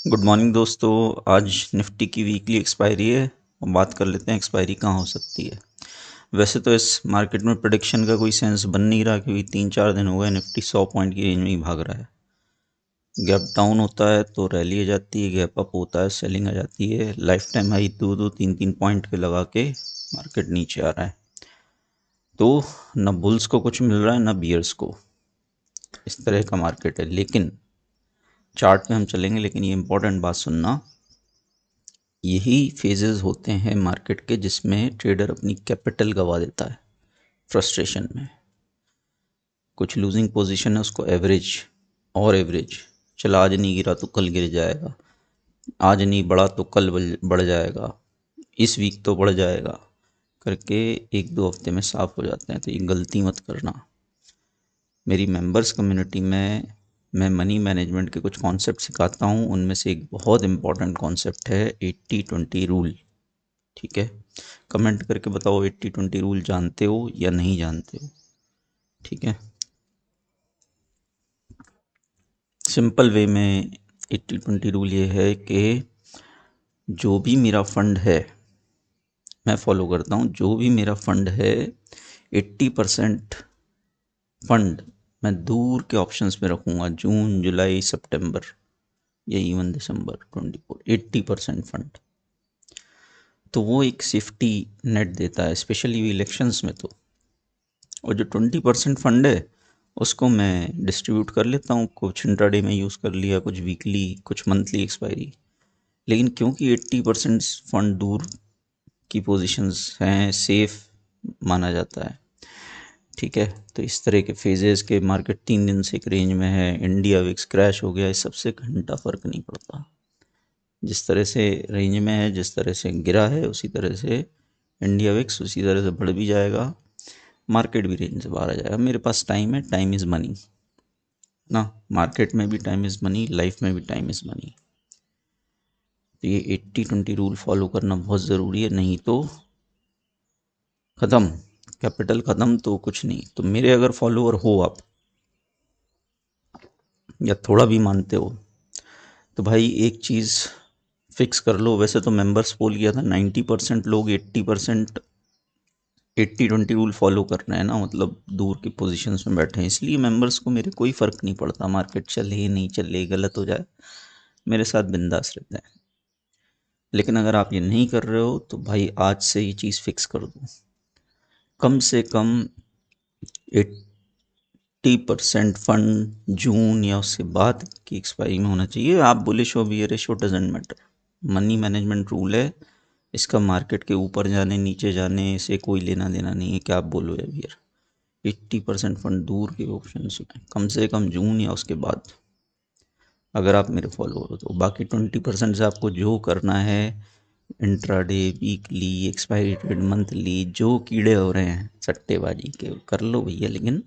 Good morning दोस्तों। आज Nifty की वीकली एक्सपायरी है और बात कर लेते हैं एक्सपायरी कहाँ हो सकती है। वैसे तो इस मार्केट में प्रेडिक्शन का कोई सेंस बन नहीं रहा क्योंकि 3-4 दिन हो गए निफ्टी 100 पॉइंट की रेंज में ही भाग रहा है। गैप डाउन होता है तो रैली आ जाती है, गैप अप होता है सेलिंग आ जाती है। लाइफ टाइम हाई 2-2 3-3 पॉइंट के लगा के मार्केट नीचे आ रहा है। तो न बुल्स को कुछ मिल रहा है न बियर्स को। इस तरह का मार्केट है। लेकिन चार्ट में हम चलेंगे, लेकिन ये इंपॉर्टेंट बात सुनना, यही फेजेस होते हैं मार्केट के जिसमें ट्रेडर अपनी कैपिटल गवा देता है फ्रस्ट्रेशन में। कुछ लूजिंग पोजीशन है उसको एवरेज और एवरेज, चला आज नहीं गिरा तो कल गिर जाएगा, आज नहीं बढ़ा तो कल बढ़ जाएगा, इस वीक तो बढ़ जाएगा करके 1-2 हफ्ते में साफ हो जाते हैं। तो ये गलती मत करना। मेरी मेंबर्स कम्युनिटी में मैं मनी मैनेजमेंट के कुछ कॉन्सेप्ट सिखाता हूँ। उनमें से एक बहुत इंपॉर्टेंट कॉन्सेप्ट है 80-20 रूल। ठीक है, कमेंट करके बताओ 80-20 रूल जानते हो या नहीं जानते हो। ठीक है, सिंपल वे में 80-20 रूल ये है कि जो भी मेरा फंड है मैं फॉलो करता हूँ। जो भी मेरा फंड है 80% फंड मैं दूर के ऑप्शंस में रखूँगा, जून जुलाई सितंबर या इवन दिसंबर 24। 80% फंड तो वो एक सेफ्टी नेट देता है, स्पेशली इलेक्शंस में। तो और जो 20% फंड है उसको मैं डिस्ट्रीब्यूट कर लेता हूँ, कुछ इंट्राडे में यूज़ कर लिया, कुछ वीकली, कुछ मंथली एक्सपायरी। लेकिन क्योंकि 80% फंड दूर की पोजीशंस हैं, सेफ माना जाता है। ठीक है, तो इस तरह के फेजेस के मार्केट 3 दिन से एक रेंज में है। इंडिया विक्स क्रैश हो गया, इस सबसे घंटा फ़र्क नहीं पड़ता। जिस तरह से रेंज में है, जिस तरह से गिरा है, उसी तरह से इंडिया विक्स उसी तरह से बढ़ भी जाएगा, मार्केट भी रेंज से बाहर आ जाएगा। मेरे पास टाइम है, टाइम इज़ मनी ना। मार्केट में भी टाइम इज़ मनी, लाइफ में भी टाइम इज़ मनी। तो ये 80-20 रूल फॉलो करना बहुत ज़रूरी है, नहीं तो ख़त्म, कैपिटल ख़त्म तो कुछ नहीं। तो मेरे अगर फॉलोअर हो आप या थोड़ा भी मानते हो तो भाई एक चीज़ फिक्स कर लो। वैसे तो मेंबर्स पोल किया था, 90% लोग 80% 80-20 रूल फॉलो कर रहे हैं ना, मतलब दूर की पोजीशंस में बैठे हैं। इसलिए मेंबर्स को मेरे कोई फ़र्क नहीं पड़ता, मार्केट चले नहीं चले, गलत हो जाए, मेरे साथ बिंदास रहते हैं। लेकिन अगर आप ये नहीं कर रहे हो तो भाई आज से ये चीज़ फिक्स कर दो, कम से कम 80% फंड जून या उसके बाद की एक्सपायरी में होना चाहिए। आप बुलिश हो बियरिश हो, doesn't matter. Money management rule है, इसका मार्केट के ऊपर जाने नीचे जाने से कोई लेना देना नहीं है कि आप बोलो या बियर। 80% फंड दूर के ऑप्शन में कम से कम जून या उसके बाद, अगर आप मेरे फॉलोअर हो तो। बाकी 20% से आपको जो करना है, intraday, weekly, expiry trade, monthly, जो कीड़े हो रहे हैं सट्टेबाजी के कर लो भैया। लेकिन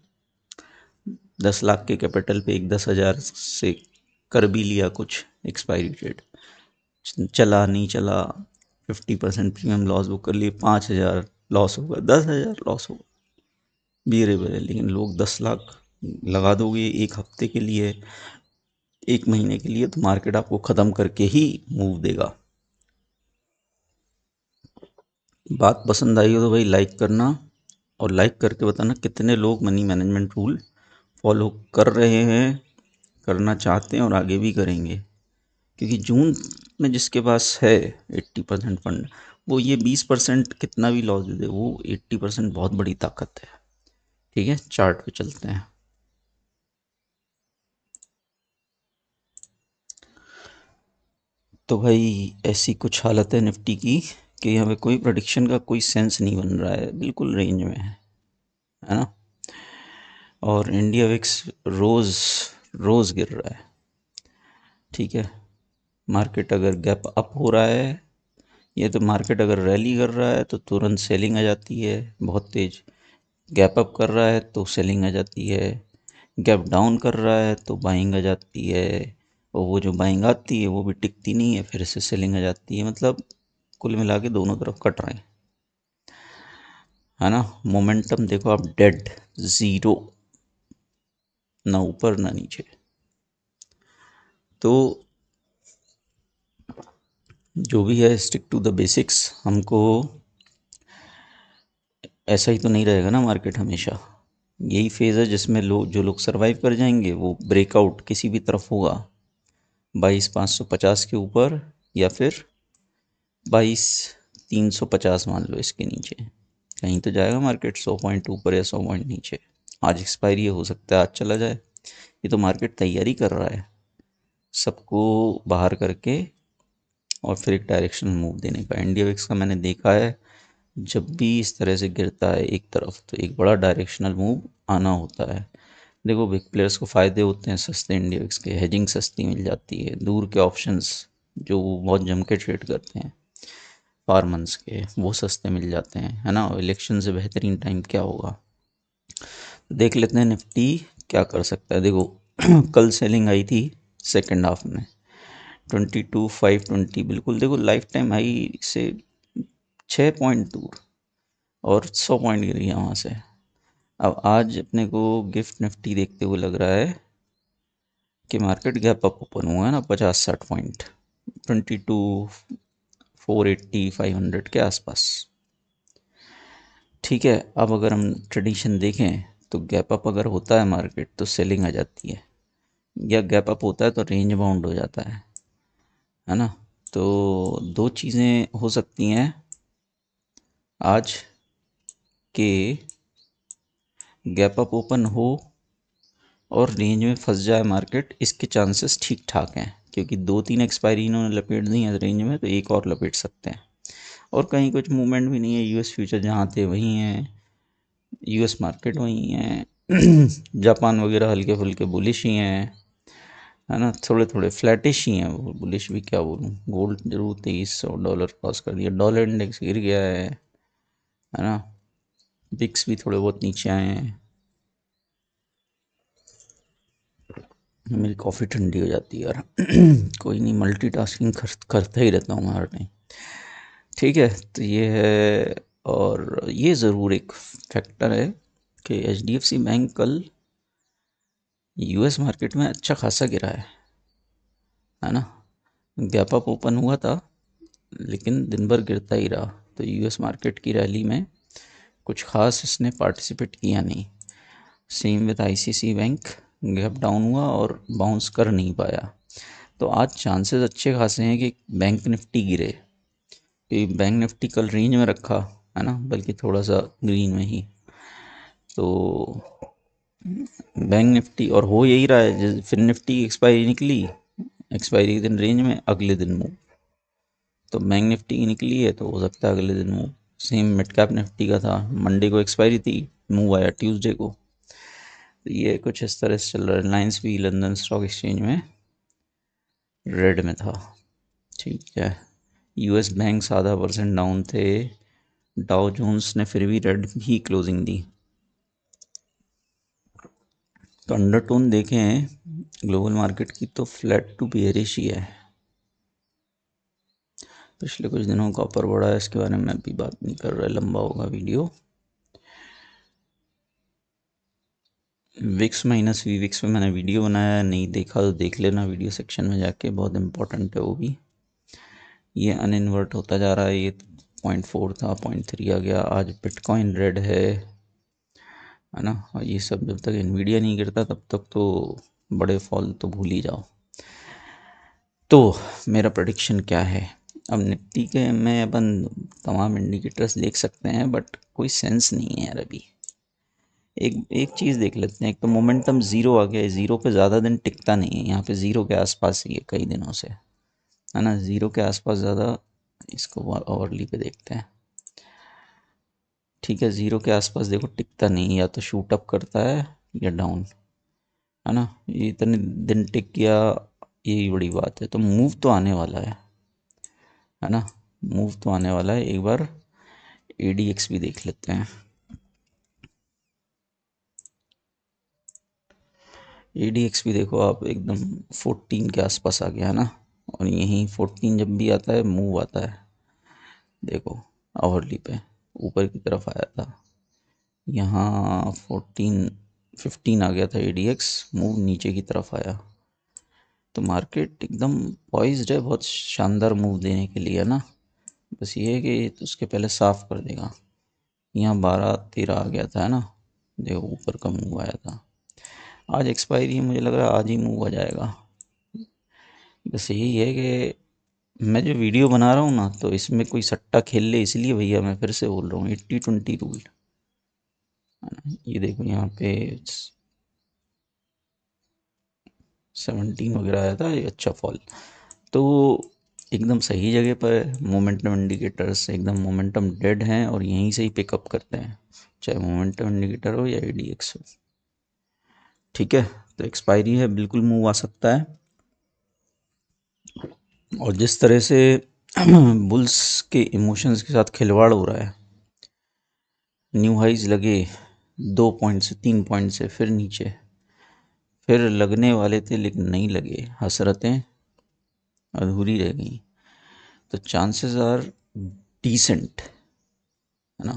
10 लाख के कैपिटल पे एक 10,000 से कर भी लिया कुछ एक्सपायरी ट्रेड, चला नहीं चला, 50% प्रीमियम लॉस बुक कर लिए, 5,000 लॉस होगा, 10,000 लॉस होगा, बियरेबल है। लेकिन लोग 10 लाख लगा दोगे एक हफ्ते के लिए, एक महीने के लिए, तो मार्केट आपको ख़त्म करके ही मूव देगा। बात पसंद आई हो तो भाई लाइक करना, और लाइक करके बताना कितने लोग मनी मैनेजमेंट रूल फॉलो कर रहे हैं, करना चाहते हैं और आगे भी करेंगे। क्योंकि जून में जिसके पास है 80% फंड, वो ये 20% कितना भी लॉस दे दे, वो 80% बहुत बड़ी ताकत है। ठीक है, चार्ट पे चलते हैं। तो भाई ऐसी कुछ हालत है निफ्टी की कि यहाँ पे कोई प्रेडिक्शन का कोई सेंस नहीं बन रहा है, बिल्कुल रेंज में है ना। और इंडिया विक्स रोज़ रोज़ गिर रहा है। ठीक है, मार्केट अगर गैप अप हो रहा है, ये तो मार्केट अगर रैली कर रहा है तो तुरंत सेलिंग आ जाती है बहुत तेज़। गैप अप कर रहा है तो सेलिंग आ जाती है। गैप डाउन कर रहा है तो बाइंग आ जाती है। और वो जो बाइंग आती है वो भी टिकती नहीं है, फिर से सेलिंग आ जाती है। मतलब कुल मिला के दोनों तरफ कट रहे हैं, है ना। मोमेंटम देखो आप, डेड, ज़ीरो, ना ऊपर ना नीचे। तो जो भी है स्टिक टू द बेसिक्स। हमको ऐसा ही तो नहीं रहेगा ना मार्केट हमेशा। यही फेज़ है जिसमें जो लोग सरवाइव कर जाएंगे वो ब्रेकआउट किसी भी तरफ होगा, 22,550 के ऊपर या फिर 22,350 मान लो इसके नीचे। कहीं तो जाएगा मार्केट 100 पॉइंट ऊपर या 100 पॉइंट नीचे। आज एक्सपायरी हो सकता है आज चला जाए। ये तो मार्केट तैयारी कर रहा है सबको बाहर करके और फिर एक डायरेक्शनल मूव देने का। इंडिया विक्स का मैंने देखा है, जब भी इस तरह से गिरता है एक तरफ तो एक बड़ा डायरेक्शनल मूव आना होता है। देखो बिग प्लेयर्स को फ़ायदे होते हैं सस्ते इंडिया विक्स के, हेजिंग सस्ती मिल जाती है, दूर के ऑप्शंस जो वो बहुत जम के ट्रेड करते हैं पार मंथ्स के वो सस्ते मिल जाते हैं, है ना। इलेक्शन से बेहतरीन टाइम क्या होगा। देख लेते हैं निफ्टी क्या कर सकता है। देखो कल सेलिंग आई थी सेकेंड हाफ में 22,520, बिल्कुल देखो लाइफ टाइम हाई से 6 पॉइंट दूर और 100 पॉइंट गिर गया वहाँ से। अब आज अपने को गिफ्ट निफ्टी देखते हुए लग रहा है कि मार्केट गैप अप ओपन हुआ है ना 50-60 पॉइंट, 22,480-500 के आसपास। ठीक है, अब अगर हम ट्रेडिशन देखें तो गैप अप अगर होता है मार्केट तो सेलिंग आ जाती है, या गैप अप होता है तो रेंज बाउंड हो जाता है ना। तो दो चीज़ें हो सकती हैं आज के, गैप अप ओपन हो और रेंज में फंस जाए मार्केट, इसके चांसेस ठीक ठाक हैं क्योंकि 2-3 एक्सपायरी इन्होंने लपेट दी है रेंज में, तो एक और लपेट सकते हैं। और कहीं कुछ मूवमेंट भी नहीं है, यूएस फ्यूचर जहाँ थे वहीं हैं, यूएस मार्केट वहीं है जापान वगैरह हल्के फुल्के बुलिश ही हैं, है ना। थोड़े थोड़े फ्लैटिश ही हैं, वो बुलिश भी क्या बोलूँ। गोल्ड जरूर $2300 क्रॉस कर दिया, डॉलर इंडेक्स गिर गया है ना। बिक्स भी थोड़े बहुत नीचे आए हैं। मेरी कॉफ़ी ठंडी हो जाती है यार कोई नहीं, मल्टीटास्किंग करता ही रहता हूँ मैं हर टाइम। ठीक है, तो ये है। और ये ज़रूर एक फैक्टर है कि एचडीएफसी बैंक कल यूएस मार्केट में अच्छा खासा गिरा है ना। गैप अप ओपन हुआ था लेकिन दिन भर गिरता ही रहा, तो यूएस मार्केट की रैली में कुछ खास इसने पार्टिसिपेट किया नहीं। Same with ICC bank, gap down हुआ और बाउंस कर नहीं पाया। तो आज चांसेस अच्छे खासे हैं कि बैंक निफ्टी गिरे, कि बैंक निफ्टी कल रेंज में रखा है ना, बल्कि थोड़ा सा ग्रीन में ही। तो बैंक निफ्टी और हो यही रहा है, फिर निफ्टी की एक्सपायरी निकली, एक्सपायरी के दिन रेंज में, अगले दिन मूव। तो बैंक निफ्टी की निकली है तो हो सकता है अगले दिन move. Same mid cap Nifty का था, मंडे को एक्सपायरी थी, मूव आया ट्यूसडे को। तो ये कुछ इस तरह से चल रहा है। रिलायंस भी लंदन स्टॉक एक्सचेंज में रेड में था। ठीक है, यूएस बैंक ½ % डाउन थे, डाउ जोन्स ने फिर भी रेड ही क्लोजिंग दी। तो अंडरटोन देखें ग्लोबल मार्केट की तो फ्लैट टू बेयरिश ही है। पिछले कुछ दिनों का ऊपर बढ़ा है, इसके बारे में अभी बात नहीं कर रहा, लंबा होगा वीडियो। विक्स माइनस वी विक्स पे मैंने वीडियो बनाया है, नहीं देखा तो देख लेना वीडियो सेक्शन में जाके, बहुत इंपॉर्टेंट है वो भी। ये अनइन्वर्ट होता जा रहा है, ये 0.4 था 0.3 आ गया। आज बिटकॉइन रेड है ना। और ये सब जब तक इन्वीडिया नहीं गिरता तब तक तो बड़े फॉल तो भूल ही जाओ। तो मेरा प्रेडिक्शन क्या है, अब निफ्टी के में अपन तमाम इंडिकेटर्स देख सकते हैं बट कोई सेंस नहीं है यार अभी। एक एक चीज़ देख लेते हैं, एक तो मोमेंटम ज़ीरो आ गया है, ज़ीरो पे ज़्यादा दिन टिकता नहीं है, यहाँ पे ज़ीरो के आसपास ही है कई दिनों से, है ना। ज़ीरो के आसपास ज़्यादा, इसको ओवरली पे देखते हैं। ठीक है, ज़ीरो के आसपास देखो टिकता नहीं, या तो शूट अप करता है या डाउन, है ना। ये इतने दिन टिक गया, यही बड़ी बात है। तो मूव तो आने वाला है ना, मूव तो आने वाला है। एक बार एडीएक्स भी देख लेते हैं। एडीएक्स भी देखो आप, एकदम 14 के आसपास आ गया है ना। और यहीं 14 जब भी आता है मूव आता है, देखो आवरली पे ऊपर की तरफ आया था, यहाँ 14 15 आ गया था एडीएक्स, मूव नीचे की तरफ आया। तो मार्केट एकदम पॉइज्ड है बहुत शानदार मूव देने के लिए, है ना। बस ये है कि तो उसके पहले साफ कर देगा। यहाँ 12-13 आ गया था, है ना। देखो ऊपर का मूव आया था। आज एक्सपायरी है, मुझे लग रहा है आज ही मूव आ जाएगा। बस यही है कि मैं जो वीडियो बना रहा हूँ ना, तो इसमें कोई सट्टा खेल ले, इसलिए भैया मैं फिर से बोल रहा हूँ 80-20 रूल, है ना। ये देखो यहाँ पे 17 वगैरह आया था, ये अच्छा फॉल। तो एकदम सही जगह पर है। मोमेंटम इंडिकेटर्स एकदम मोमेंटम डेड हैं और यहीं से ही पिकअप करते हैं, चाहे मोमेंटम इंडिकेटर हो या ADX हो। ठीक है, तो एक्सपायरी है, बिल्कुल मूव आ सकता है। और जिस तरह से बुल्स के इमोशंस के साथ खिलवाड़ हो रहा है, न्यू हाइज लगे 2 पॉइंट से 3 पॉइंट से, फिर नीचे, फिर लगने वाले थे लेकिन नहीं लगे, हसरतें अधूरी रह गई। तो चांसेस आर डिसेंट, है ना,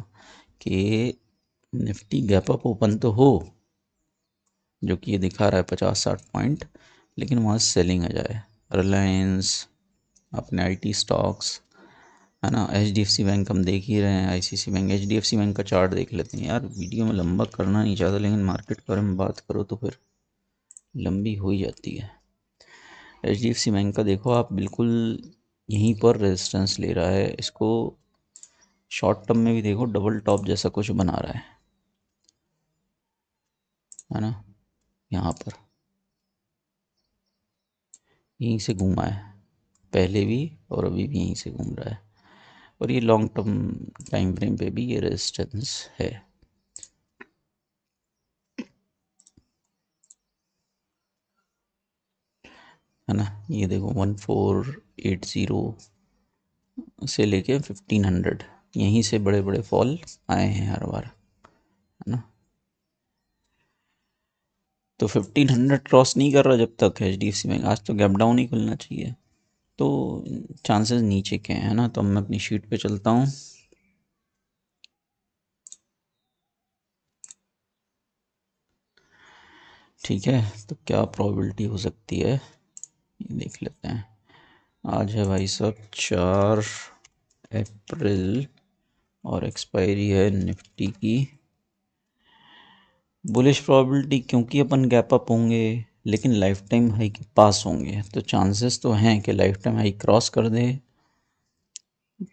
कि निफ्टी गैप अप ओपन तो हो, जो कि ये दिखा रहा है 50-60 पॉइंट, लेकिन वहाँ सेलिंग आ जाए। रिलायंस, अपने IT स्टॉक्स, है ना, HDFC बैंक हम देख ही रहे हैं, ICICI बैंक, HDFC बैंक का चार्ट देख लेते हैं। यार वीडियो में लंबा करना नहीं चाहता, लेकिन मार्केट के बारे में बात करो तो फिर लंबी हो ही जाती है। HDFC बैंक का देखो आप, बिल्कुल यहीं पर रेजिस्टेंस ले रहा है, इसको शॉर्ट टर्म में भी देखो डबल टॉप जैसा कुछ बना रहा है ना। यहाँ पर यहीं से घूमा है पहले भी, और अभी भी यहीं से घूम रहा है, और ये लॉन्ग टर्म टाइम फ्रेम पे भी ये रेजिस्टेंस है ना। ये देखो 1480 से लेके 1500, यहीं से बड़े बड़े फॉल आए हैं हर बार, है ना। तो 1500 क्रॉस नहीं कर रहा जब तक HDFC बैंक, आज तो गैप डाउन ही खुलना चाहिए। तो चांसेस नीचे के हैं, ना। तो मैं अपनी शीट पे चलता हूँ। ठीक है, तो क्या प्रोबेबिलिटी हो सकती है ये देख लेते हैं। आज है भाई साहब 4 अप्रैल, और एक्सपायरी है निफ्टी की। बुलिश प्रोबेबिलिटी, क्योंकि अपन गैप अप होंगे लेकिन लाइफ टाइम हाई के पास होंगे, तो चांसेस तो हैं कि लाइफ टाइम हाई क्रॉस कर दे,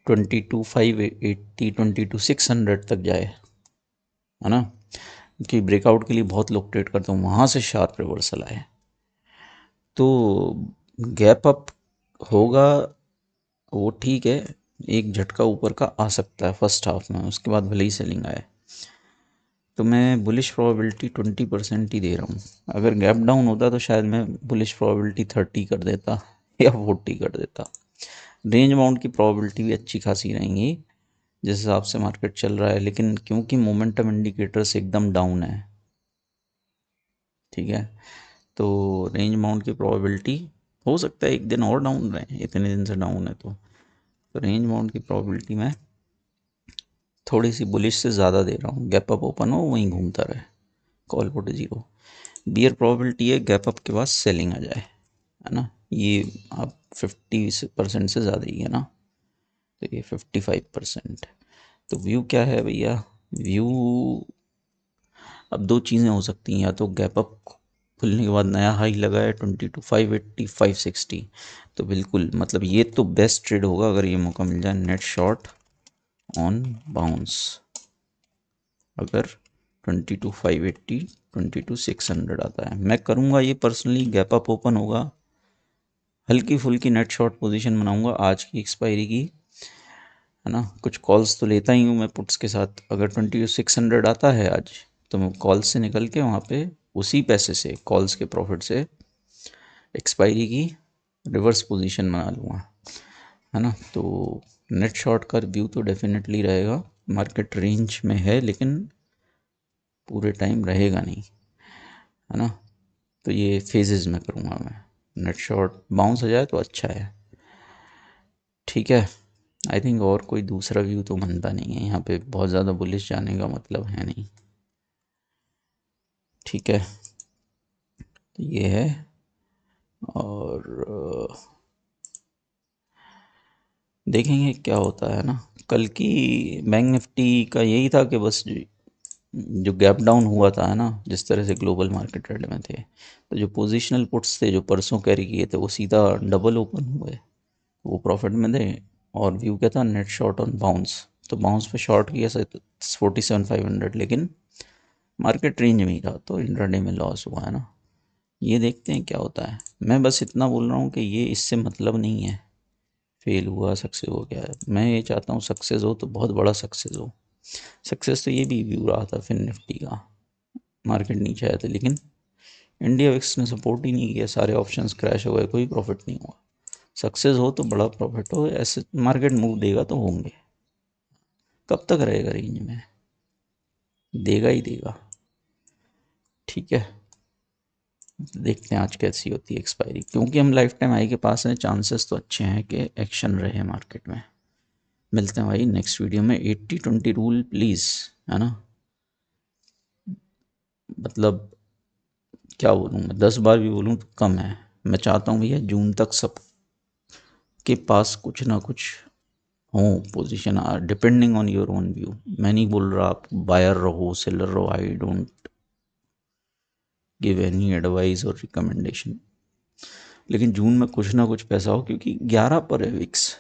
22,580, 22,600 तक जाए, है ना। कि ब्रेकआउट के लिए बहुत लोग ट्रेड करते हैं, वहाँ से शार्प रिवर्सल आए तो गैप अप होगा, वो ठीक है। एक झटका ऊपर का आ सकता है फर्स्ट हाफ में, उसके बाद भले ही सेलिंग आए। तो मैं बुलिश प्रोबेबिलिटी 20% ही दे रहा हूँ। अगर गैप डाउन होता तो शायद मैं बुलिश प्रोबेबिलिटी 30 कर देता या 40 कर देता। रेंज बाउंड की प्रोबेबिलिटी भी अच्छी खासी रहेंगी जिस हिसाब से मार्केट चल रहा है, लेकिन क्योंकि मोमेंटम इंडिकेटर्स एकदम डाउन है, ठीक है, तो रेंज बाउंड की प्रोबेबिलिटी हो सकता है एक दिन और डाउन रहे, इतने दिन से डाउन है तो रेंज बाउंड की प्रोबेबिलिटी मैं थोड़ी सी बुलिश से ज़्यादा दे रहा हूँ। गैप अप ओपन हो वहीं घूमता रहे, कॉल पुट 0। बियर प्रोबेबिलिटी है गैप अप के बाद सेलिंग आ जाए, है ना। ये आप 50% से ज़्यादा ही है ना, तो ये 55%। तो व्यू क्या है भैया, व्यू अब दो चीज़ें हो सकती हैं, या तो गैप अप खुलने के बाद नया हाई लगा है 22,580, 560, तो बिल्कुल मतलब ये तो बेस्ट ट्रेड होगा अगर ये मौका मिल जाए, नेट शॉर्ट ऑन बाउंस। अगर 22,580, 22,600 आता है, मैं करूँगा ये पर्सनली। गैप अप ओपन होगा, हल्की फुल्की नेट शॉर्ट पोजीशन बनाऊंगा आज की एक्सपायरी की, है ना। कुछ कॉल्स तो लेता ही हूँ मैं पुट्स के साथ। अगर 22,600 आता है आज, तो मैं कॉल्स से निकल के वहाँ पे उसी पैसे से, कॉल्स के प्रॉफिट से, एक्सपायरी की रिवर्स पोजीशन बना लूँगा, है ना। तो नेट शॉर्ट का व्यू तो डेफिनेटली रहेगा। मार्केट रेंज में है लेकिन पूरे टाइम रहेगा नहीं, है ना। तो ये फेजेस में करूँगा मैं। नेट शॉर्ट बाउंस हो जाए तो अच्छा है, ठीक है। आई थिंक और कोई दूसरा व्यू तो बनता नहीं है यहाँ पे, बहुत ज़्यादा बुलिश जाने का मतलब है नहीं, ठीक है। तो ये है और देखेंगे क्या होता है ना। कल की बैंक निफ्टी का यही था कि बस जो गैप डाउन हुआ था है ना, जिस तरह से ग्लोबल मार्केट ट्रेंड में थे, तो जो पोजिशनल पुट्स थे जो परसों कैरी किए थे वो सीधा डबल ओपन हुए, वो प्रॉफिट में थे। और व्यू क्या था, नेट शॉर्ट ऑन बाउंस, तो बाउंस पे शॉर्ट किया 47,500, लेकिन मार्केट रेंज में ही था, तो इंट्राडे में लॉस हुआ है ना। ये देखते हैं क्या होता है। मैं बस इतना बोल रहा हूँ कि ये इससे मतलब नहीं है फेल हुआ सक्सेस हो गया है। मैं ये चाहता हूँ सक्सेस हो तो बहुत बड़ा सक्सेस हो। सक्सेस तो ये भी व्यू रहा था फिर निफ्टी का, मार्केट नीचे आया था लेकिन इंडिया विक्स ने सपोर्ट ही नहीं किया, सारे ऑप्शंस क्रैश हो गए, कोई प्रॉफिट नहीं हुआ। सक्सेस हो तो बड़ा प्रॉफिट हो, ऐसे मार्केट मूव देगा तो होंगे। कब तक रहेगा रेंज में, देगा ही देगा। ठीक है, देखते हैं आज कैसी होती है एक्सपायरी, क्योंकि हम लाइफ टाइम हाई के पास हैं, चांसेस तो अच्छे हैं कि एक्शन रहे मार्केट में। मिलते हैं भाई नेक्स्ट वीडियो में। 80-20 रूल प्लीज़, है ना, मतलब क्या बोलूँ मैं, 10 बार भी बोलूँ तो कम है। मैं चाहता हूँ भैया जून तक सब के पास कुछ ना कुछ हो position, depending on your own view. मैं नहीं बोल रहा आप बायर रहो सेलर रहो, I don't give any advice और रिकमेंडेशन, लेकिन जून में कुछ ना कुछ पैसा हो, क्योंकि 11 पर है विक्स,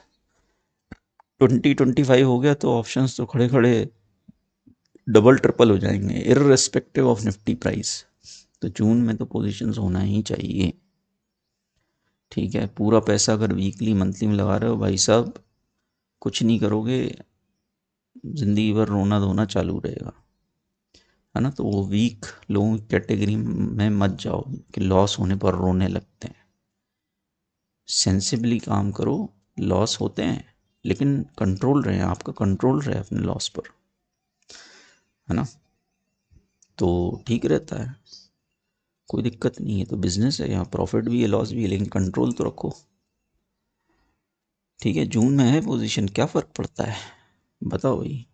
20-25 हो गया तो ऑप्शंस तो खड़े खड़े डबल ट्रिपल हो जाएंगे इररिस्पेक्टिव ऑफ निफ्टी प्राइस। तो जून में तो पोजीशंस होना ही चाहिए। ठीक है, पूरा पैसा अगर वीकली मंथली में लगा रहे हो भाई साहब, कुछ नहीं करोगे, ज़िंदगी भर रोना धोना चालू रहेगा, है ना। तो वो वीक लोगों की कैटेगरी में मत जाओ कि लॉस होने पर रोने लगते हैं। सेंसिबली काम करो, लॉस होते हैं लेकिन कंट्रोल रहे, आपका कंट्रोल रहे अपने लॉस पर, है ना, तो ठीक रहता है, कोई दिक्कत नहीं है। तो बिजनेस है, यहाँ प्रॉफिट भी है लॉस भी है, लेकिन कंट्रोल तो रखो। ठीक है, जून में है पोजीशन, क्या फ़र्क पड़ता है, बताओ भाई।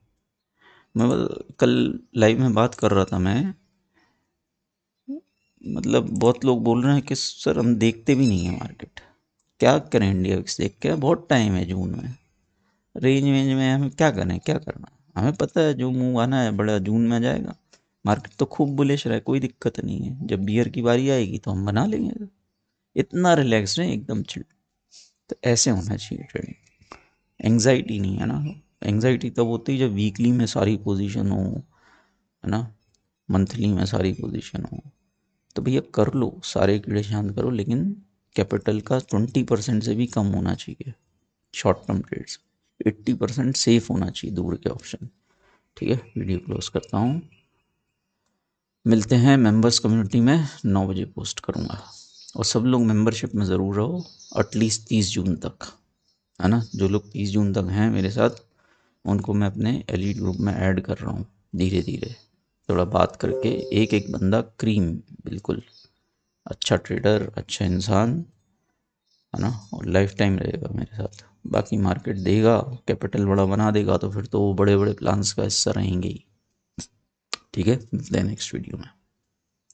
कल लाइव में बात कर रहा था मैं, मतलब बहुत लोग बोल रहे हैं कि सर हम देखते भी नहीं है मार्केट, क्या करें इंडिया विक्स देख के, बहुत टाइम है जून में, रेंज वेंज में हम क्या करें, क्या करना। हमें पता है जो मुंह आना है बड़ा जून में आ जाएगा। मार्केट तो खूब बुलिश रहा है, कोई दिक्कत नहीं है, जब बियर की बारी आएगी तो हम बना लेंगे। इतना रिलैक्स रहें, एकदम चिल। तो ऐसे होना चाहिए ट्रेडिंग, एंग्जाइटी नहीं, है ना। एंग्जाइटी तब होती है जब वीकली में सारी पोजीशन हो, है ना, मंथली में सारी पोजीशन हो। तो भैया कर लो, सारे कीड़े शांत करो, लेकिन कैपिटल का 20% से भी कम होना चाहिए शॉर्ट टर्म ट्रेड्स, 80% सेफ होना चाहिए दूर के ऑप्शन। ठीक है, वीडियो क्लोज करता हूँ। मिलते हैं मेंबर्स कम्युनिटी में, 9 बजे पोस्ट करूँगा, और सब लोग मेंबरशिप में ज़रूर रहो एटलीस्ट 30 जून तक, है ना। जो लोग 30 जून तक हैं मेरे साथ, उनको मैं अपने एलीट ग्रुप में ऐड कर रहा हूँ धीरे धीरे, थोड़ा बात करके। एक एक बंदा क्रीम, बिल्कुल अच्छा ट्रेडर, अच्छा इंसान, है ना, और लाइफ टाइम रहेगा मेरे साथ। बाकी मार्केट देगा, कैपिटल बड़ा बना देगा, तो फिर तो वो बड़े बड़े प्लान्स का हिस्सा रहेंगे ही। ठीक है, मिलते हैं नेक्स्ट वीडियो में।